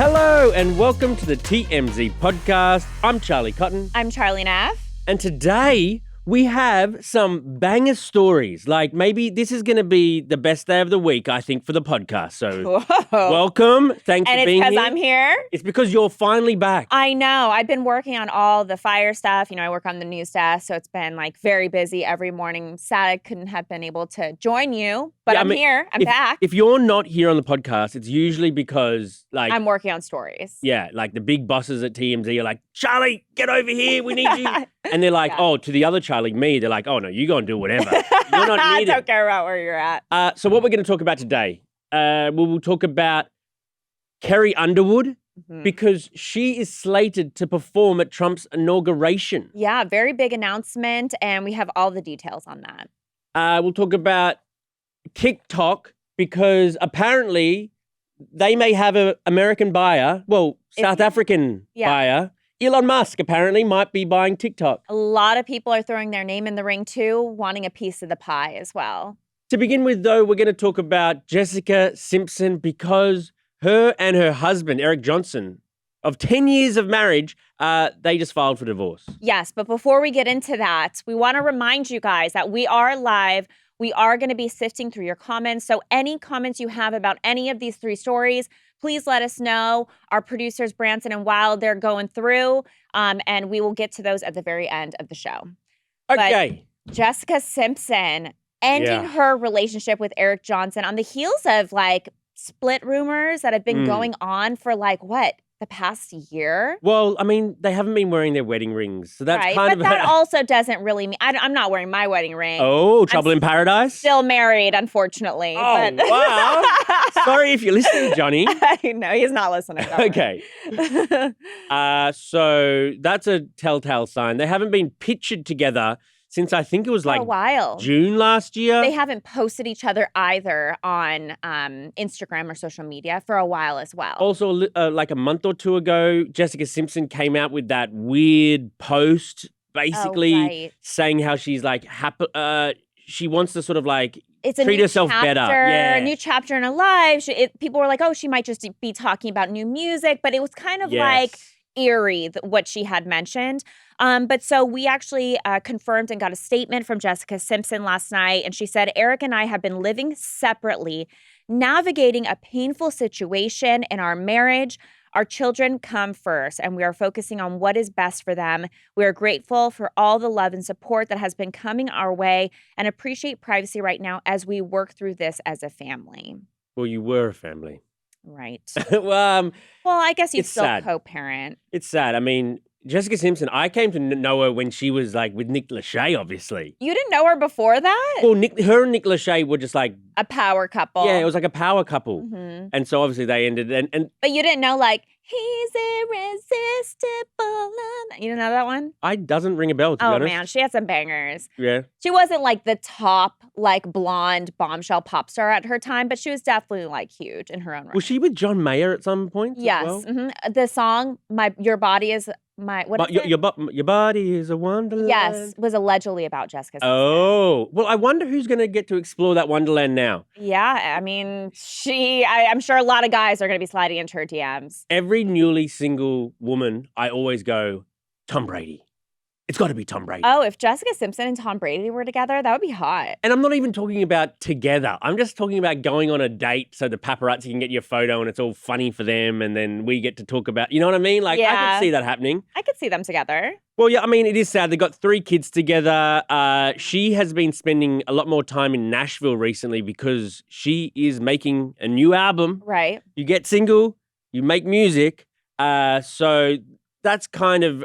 Hello and welcome to the TMZ podcast. I'm Charlie Cotton. I'm Charlie Neff. And today we have some banger stories. Like maybe this is going to be the best day of the week, I think, for the podcast. So welcome. Thanks for being here. And it's because I'm here. It's because you're finally back. I know. I've been working on all the fire stuff. You know, I work on the news desk, so it's been like very busy every morning. Sad I couldn't have been able to join you, but I'm here. I'm back. If you're not here on the podcast, it's usually because like I'm working on stories. Yeah, like the big bosses at TMZ are like, Charlie, get over here. We need you. And they're like, oh, to the other Charlie, me, they're like, oh, no, you go and do whatever. You're not needed. I don't care about where you're at. So what we're going to talk about today, we'll talk about Carrie Underwood because she is slated to perform at Trump's inauguration. Yeah, very big announcement, and we have all the details on that. We'll talk about TikTok because apparently they may have an American buyer, South African buyer. Elon Musk apparently might be buying TikTok. A lot of people are throwing their name in the ring too, wanting a piece of the pie as well. To begin with, though, we're going to talk about Jessica Simpson because her and her husband, Eric Johnson, of 10 years of marriage, they just filed for divorce. Yes, but before we get into that, we want to remind you guys that we are live. We are going to be sifting through your comments. So any comments you have about any of these three stories, please let us know. Our producers, Branson and Wild, they're going through, and we will get to those at the very end of the show. Okay. But Jessica Simpson ending her relationship with Eric Johnson on the heels of like split rumors that have been going on for like the past year? Well, I mean, they haven't been wearing their wedding rings, so that's kind of. But that also doesn't really mean I'm not wearing my wedding ring. Oh, trouble in paradise? Still married, unfortunately. Oh, wow. Sorry if you're listening, Johnny. No, he's not listening. Okay. So that's a telltale sign. They haven't been pictured together since I think it was like a while. June last year. They haven't posted each other either on Instagram or social media for a while as well. Also, like a month or two ago, Jessica Simpson came out with that weird post basically saying how she's like happy. She wants to sort of like treat herself better. Yeah. A new chapter in her life. People were like, oh, she might just be talking about new music. But it was kind of like eerie, what she had mentioned. But so we actually confirmed and got a statement from Jessica Simpson last night. And she said, Eric and I have been living separately, navigating a painful situation in our marriage. Our children come first, and we are focusing on what is best for them. We are grateful for all the love and support that has been coming our way and appreciate privacy right now as we work through this as a family. Well, you were a family. Right. Well, I guess you still sad. co-parent. It's sad. I mean, Jessica Simpson, I came to know her when she was like with Nick Lachey, obviously. You didn't know her before that? Well, her and Nick Lachey were just like a power couple. Yeah, it was like a power couple. Mm-hmm. And so obviously they ended and But you didn't know like he's irresistible. You didn't know that one? It doesn't ring a bell, to be honest. Oh man, she had some bangers. Yeah. She wasn't like the top like blonde bombshell pop star at her time, but she was definitely like huge in her own right. Was she with John Mayer at some point? Yes. As well? Mm-hmm. The song Your Body is My what is it? Your body is a wonderland. Yes, was allegedly about Jessica Simpson. Oh, well, I wonder who's going to get to explore that wonderland now. Yeah, I mean, I'm sure a lot of guys are going to be sliding into her DMs. Every newly single woman, I always go, Tom Brady. It's got to be Tom Brady. Oh, if Jessica Simpson and Tom Brady were together, that would be hot. And I'm not even talking about together. I'm just talking about going on a date so the paparazzi can get your photo and it's all funny for them and then we get to talk about, you know what I mean? Like, I could see that happening. I could see them together. Well, yeah, I mean, it is sad. They got 3 kids together. She has been spending a lot more time in Nashville recently because she is making a new album. Right. You get single, you make music. So that's kind of...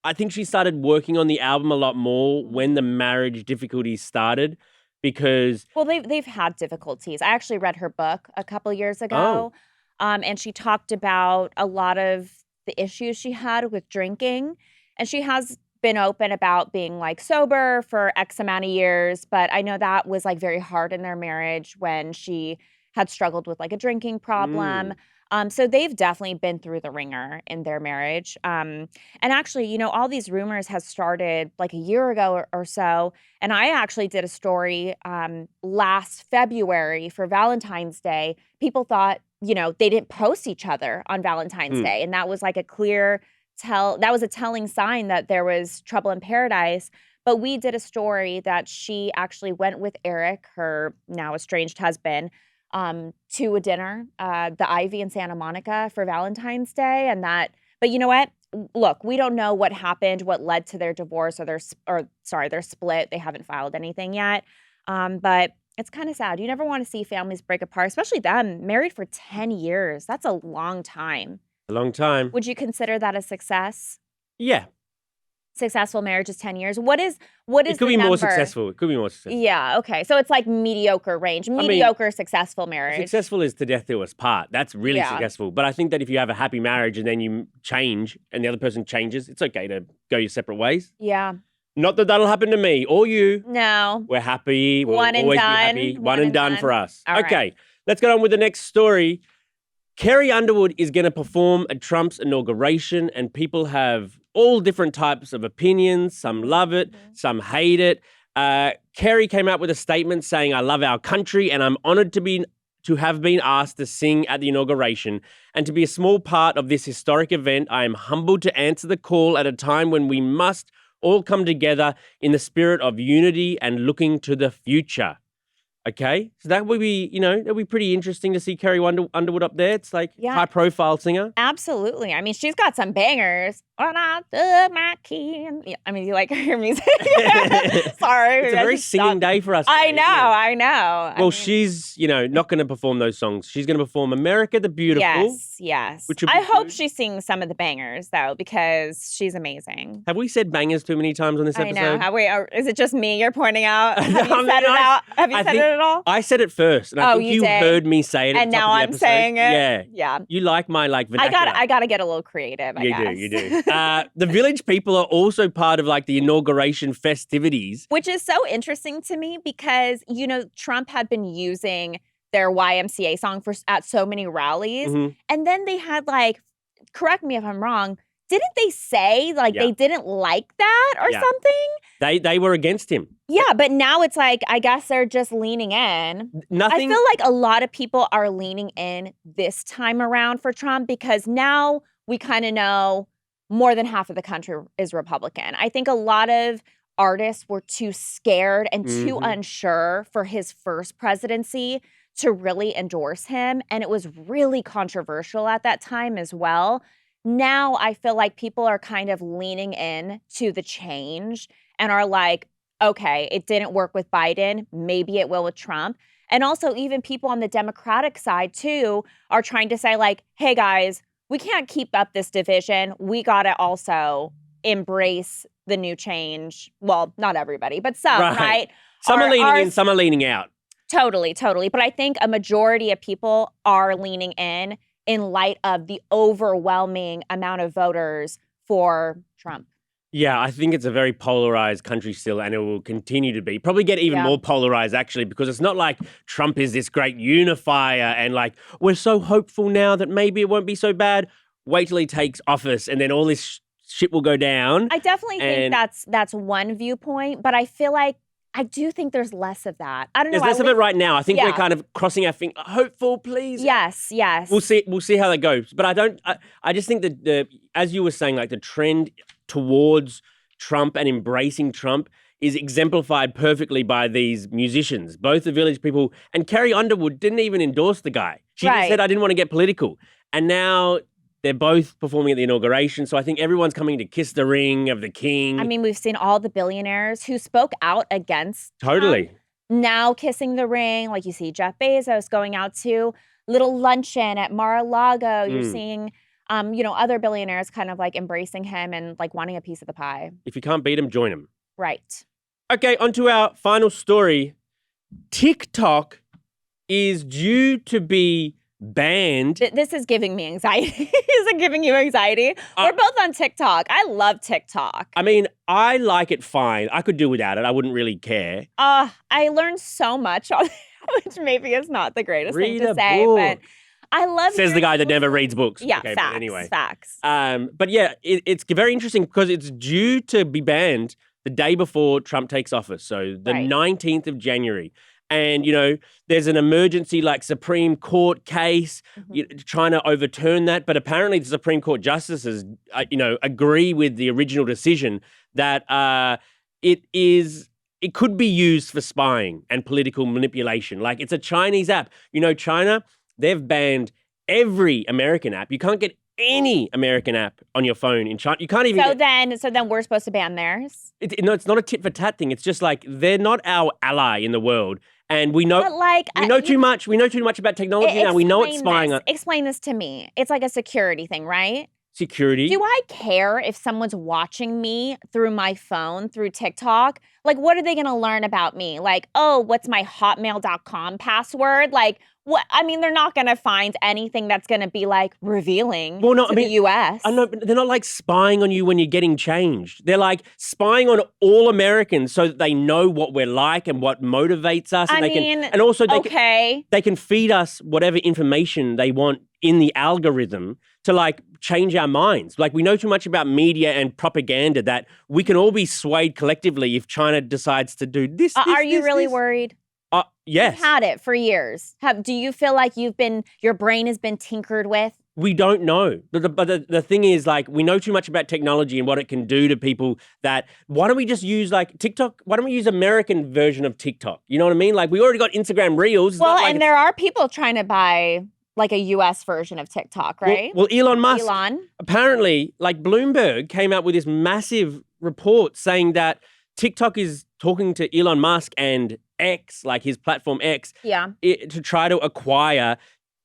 I think she started working on the album a lot more when the marriage difficulties started because... Well, they've had difficulties. I actually read her book a couple years ago, and she talked about a lot of the issues she had with drinking. And she has been open about being like sober for X amount of years, but I know that was like very hard in their marriage when she had struggled with like a drinking problem. So they've definitely been through the ringer in their marriage. And actually, you know, all these rumors has started like a year ago or so. And I actually did a story last February for Valentine's Day. People thought they didn't post each other on Valentine's Day. And that was like a clear that was a telling sign that there was trouble in paradise. But we did a story that she actually went with Eric, her now estranged husband, to a dinner, the Ivy in Santa Monica for Valentine's Day. But you know what? Look, we don't know what happened, what led to their divorce or their split. They haven't filed anything yet. But it's kind of sad. You never want to see families break apart, especially them married for 10 years. That's a long time. A long time. Would you consider that a success? Yeah. Successful marriage is 10 years. What is It could be more successful. It could be more successful. Yeah, okay. So it's like mediocre range. Mediocre, successful marriage. Successful is to death do us part. That's really successful. But I think that if you have a happy marriage and then you change and the other person changes, it's okay to go your separate ways. Yeah. Not that that'll happen to me or you. No. We're happy. We'll One and always done. be happy. One and done for us. All okay, right. let's get on with the next story. Carrie Underwood is going to perform at Trump's inauguration, and people have all different types of opinions. Some love it, some hate it. Carrie came out with a statement saying, "I love our country, and I'm honored to have been asked to sing at the inauguration and to be a small part of this historic event. I am humbled to answer the call at a time when we must all come together in the spirit of unity and looking to the future." Okay, so that would be, that'd be pretty interesting to see Carrie Underwood up there. It's like high-profile singer. Absolutely. I mean, she's got some bangers. When I took my key. Yeah, I mean, you like her music. Sorry. It's a very singing day for us. I know. Well, she's, not going to perform those songs. She's going to perform America the Beautiful. Yes. I hope she sings some of the bangers, though, because she's amazing. Have we said bangers too many times on this episode? I know. Is it just me you're pointing out? Have you said it out? Have you said it at all? I said it first, and I think you heard me say it. And now I'm saying it. Yeah. You like my vernacular. I got to get a little creative. You do. The Village people are also part of the inauguration festivities, which is so interesting to me because Trump had been using their YMCA song at so many rallies, and then they had correct me if I'm wrong. Didn't they say they didn't like that or something? They were against him. Yeah, but now it's I guess they're just leaning in. I feel like a lot of people are leaning in this time around for Trump because now we kind of know more than half of the country is Republican. I think a lot of artists were too scared and too unsure for his first presidency to really endorse him. And it was really controversial at that time as well. Now I feel like people are kind of leaning in to the change and are like, okay, it didn't work with Biden. Maybe it will with Trump. And also even people on the Democratic side too are trying to say hey guys, we can't keep up this division. We got to also embrace the new change. Well, not everybody, but some, right? Some are leaning in, some are leaning out. Totally. But I think a majority of people are leaning in light of the overwhelming amount of voters for Trump. Yeah, I think it's a very polarized country still, and it will continue to be. Probably get even more polarized, actually, because it's not like Trump is this great unifier and we're so hopeful now that maybe it won't be so bad. Wait till he takes office and then all this shit will go down. I definitely think that's one viewpoint, but I feel like I do think there's less of that. I don't know. There's less of it right now. I think we're kind of crossing our fingers. Hopeful, please. Yes. We'll see how that goes. But I just think that as you were saying, the trend towards Trump and embracing Trump is exemplified perfectly by these musicians, both the Village people. And Carrie Underwood didn't even endorse the guy. She just said, I didn't want to get political. And now they're both performing at the inauguration. So I think everyone's coming to kiss the ring of the king. I mean, we've seen all the billionaires who spoke out against Trump now kissing the ring. You see Jeff Bezos going out to little luncheon at Mar-a-Lago. You're seeing other billionaires kind of embracing him and wanting a piece of the pie. If you can't beat him, join him. Right. Okay, on to our final story. TikTok is due to be banned. This is giving me anxiety. Is it giving you anxiety? We're both on TikTok. I love TikTok. I mean, I like it fine. I could do without it. I wouldn't really care. I learned so much on it, which maybe is not the greatest thing to say, but I love Says the guy that never reads books. Yeah, okay, facts, but anyway. Facts. But yeah, it's very interesting because it's due to be banned the day before Trump takes office, so the 19th of January. and, there's an emergency like Supreme Court case trying to overturn that. But apparently the Supreme Court justices, agree with the original decision that it could be used for spying and political manipulation. Like, it's a Chinese app. China, they've banned every American app. You can't get any American app on your phone in China. You can't even. So then we're supposed to ban theirs. It's not a tit for tat thing. It's just like they're not our ally in the world, and we know. But we know too much. We know too much about technology now. We know it's spying. Explain this to me. It's like a security thing, right? Security. Do I care if someone's watching me through my phone, through TikTok? Like, what are they going to learn about me? Like, oh, what's my hotmail.com password? Like, what? I mean, they're not going to find anything that's going to be like revealing to the US. I know, but they're not like spying on you when you're getting changed. They're like spying on all Americans so that they know what we're like and what motivates us. And they can feed us whatever information they want in the algorithm to like change our minds. Like, we know too much about media and propaganda that we can all be swayed collectively if China decides to do this. Are you really worried? Yes. You've had it for years. Do you feel like your brain has been tinkered with? We don't know. But the thing is, like, we know too much about technology and what it can do to people that, why don't we just use like TikTok? Why don't we use American version of TikTok? You know what I mean? Like, we already got Instagram Reels. Well, and there are people trying to buy like a US version of TikTok, right? Well, Elon Musk, apparently, like, Bloomberg came out with this massive report saying that TikTok is talking to Elon Musk and X, like his platform X, to try to acquire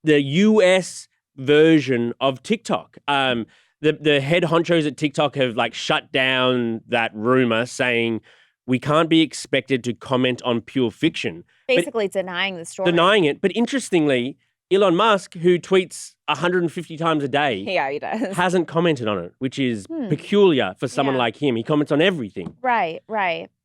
the US version of TikTok. The head honchos at TikTok have like shut down that rumor, saying we can't be expected to comment on pure fiction. Basically denying the story. Denying it. But interestingly, Elon Musk, who tweets 150 times a day, he does, hasn't commented on it, which is peculiar for someone like him. He comments on everything. Right.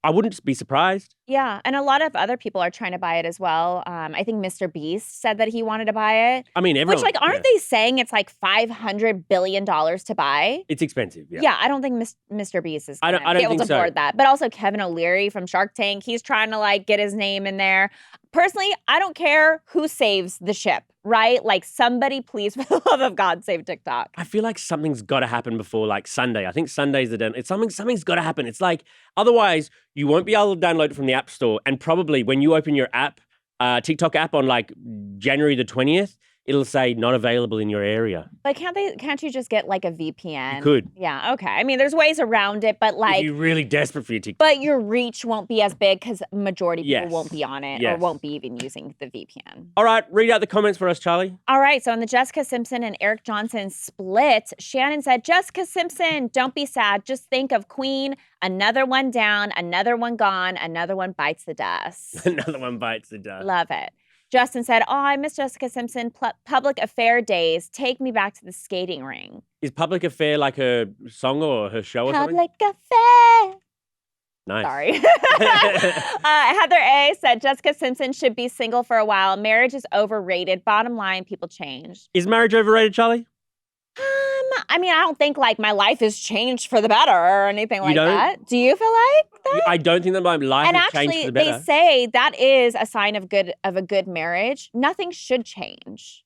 I wouldn't be surprised. Yeah, and a lot of other people are trying to buy it as well. I think Mr. Beast said that he wanted to buy it. I mean, everyone. Which, like, aren't they saying it's like $500 billion to buy? It's expensive, yeah. Yeah, I don't think Mr. Beast is going to be able to afford that. But also Kevin O'Leary from Shark Tank, he's trying to, like, get his name in there. Personally, I don't care who saves the ship, right? Like, somebody, please, for the love of God, save TikTok. I feel like something's got to happen before, like, Sunday. I think Sunday's the day. Something's got to happen. It's like, otherwise, you won't be able to download it from the App Store. And probably when you open your app, TikTok app on, like, January the 20th, it'll say not available in your area. But can't you just get like a VPN? You could. Yeah, okay. I mean, there's ways around it, but like... If you're really desperate for your TikTok. But your reach won't be as big because majority of people won't be on it or won't be even using the VPN. All right, read out the comments for us, Charlie. All right, so in the Jessica Simpson and Eric Johnson split, Shannon said, Jessica Simpson, don't be sad. Just think of Queen. Another one down, another one gone, another one bites the dust. Another one bites the dust. Love it. Justin said, oh, I miss Jessica Simpson. Public Affair days. Take me back to the skating ring. Is Public Affair like her song or her show or something? Public Affair. Nice. Sorry. Heather A. said, Jessica Simpson should be single for a while. Marriage is overrated. Bottom line, people change. Is marriage overrated, Charlie? I mean, I don't think like my life has changed for the better or anything like that. Do you feel like that? I don't think that my life has changed for the better. And actually, they say that is a sign of a good marriage. Nothing should change.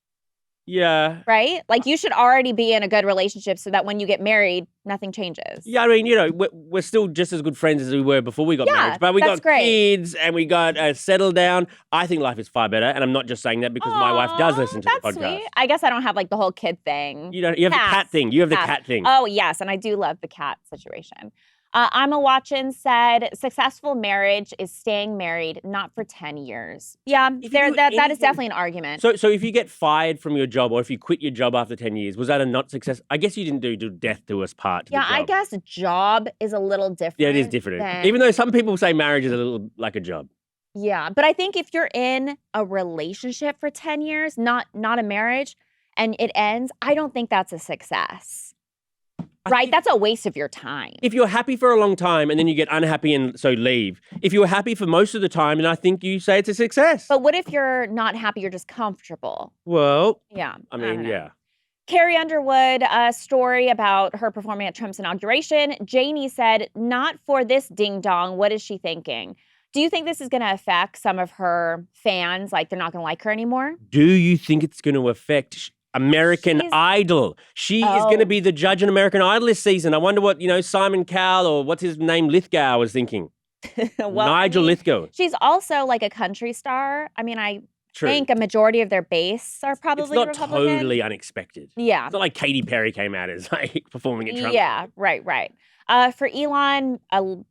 Yeah. Right? Like, you should already be in a good relationship so that when you get married, nothing changes. Yeah, I mean, we're still just as good friends as we were before we got married. But we got kids and we got settled down. I think life is far better. And I'm not just saying that because my wife does listen to the podcast. Sweet. I guess I don't have like the whole kid thing. You have the cat thing. You have the cat thing. Oh, yes. And I do love the cat situation. I'm a watchin' said, successful marriage is staying married, not for 10 years. Yeah, that is definitely an argument. So if you get fired from your job or if you quit your job after 10 years, was that a not success? I guess you didn't do death do us part to the job. I guess job is a little different. Yeah, it is different. Even though some people say marriage is a little like a job. Yeah, but I think if you're in a relationship for 10 years, not a marriage, and it ends, I don't think that's a success. Right? That's a waste of your time. If you're happy for a long time and then you get unhappy and so leave. If you're happy for most of the time, then I think you say it's a success. But what if you're not happy, you're just comfortable? Well, yeah. I mean, yeah. Carrie Underwood, a story about her performing at Trump's inauguration. Janie said, not for this ding dong. What is she thinking? Do you think this is going to affect some of her fans? Like, they're not going to like her anymore? Do you think it's going to affect American Idol? She is going to be the judge in American Idol this season. I wonder what, Simon Cowell or what's his name, Lithgow was thinking. Nigel Lithgow. She's also like a country star. I mean, I think a majority of their base are probably Republican. It's not totally unexpected. Yeah. It's not like Katy Perry came out as like performing in Trump. Yeah, right. For Elon,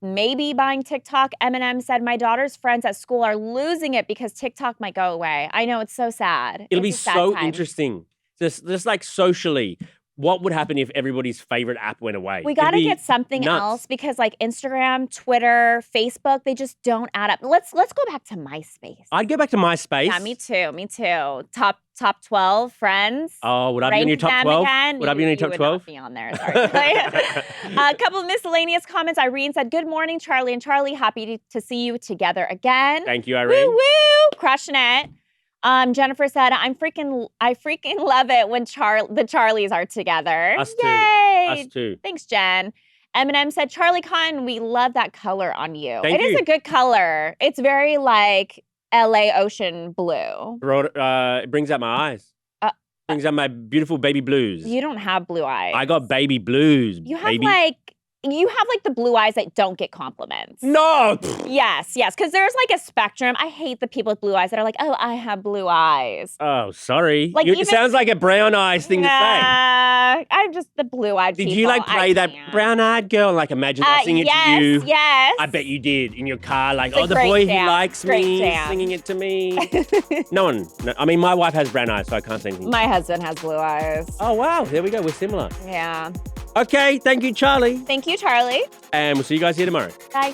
maybe buying TikTok, Eminem said, my daughter's friends at school are losing it because TikTok might go away. I know, it's so sad. It'll be so interesting. Just like socially, what would happen if everybody's favorite app went away? We got to get something else because like Instagram, Twitter, Facebook, they just don't add up. Let's go back to MySpace. I'd go back to MySpace. Yeah, me too. Top 12 friends. Oh, would I be in your top 12? Again. Would I be in your top 12? You would not be on there, sorry. A couple of miscellaneous comments. Irene said, good morning, Charlie and Charlie. Happy to see you together again. Thank you, Irene. Woo! Crushing it. Jennifer said, I freaking love it when the Charlies are together. Us too. Thanks, Jen. Eminem said, Charlie Cotton, we love that color on you. Thank you. It is a good color. It's very like LA ocean blue. It brings out my eyes. Brings out my beautiful baby blues. You don't have blue eyes. I got baby blues. You have like the blue eyes that don't get compliments. No. Yes. Because there's like a spectrum. I hate the people with blue eyes that are like, oh, I have blue eyes. Oh, sorry. It sounds like a brown eyes thing to say. I'm just the blue-eyed people. Did you like play that brown-eyed girl? Like imagine I singing it to you. Yes. I bet you did in your car. Like, the boy who likes me singing it to me. No, I mean, my wife has brown eyes, so I can't say anything. My husband has blue eyes. Oh, wow. There we go. We're similar. Yeah. Okay. Thank you, Charlie. Thank you, Charlie. And we'll see you guys here tomorrow. Bye.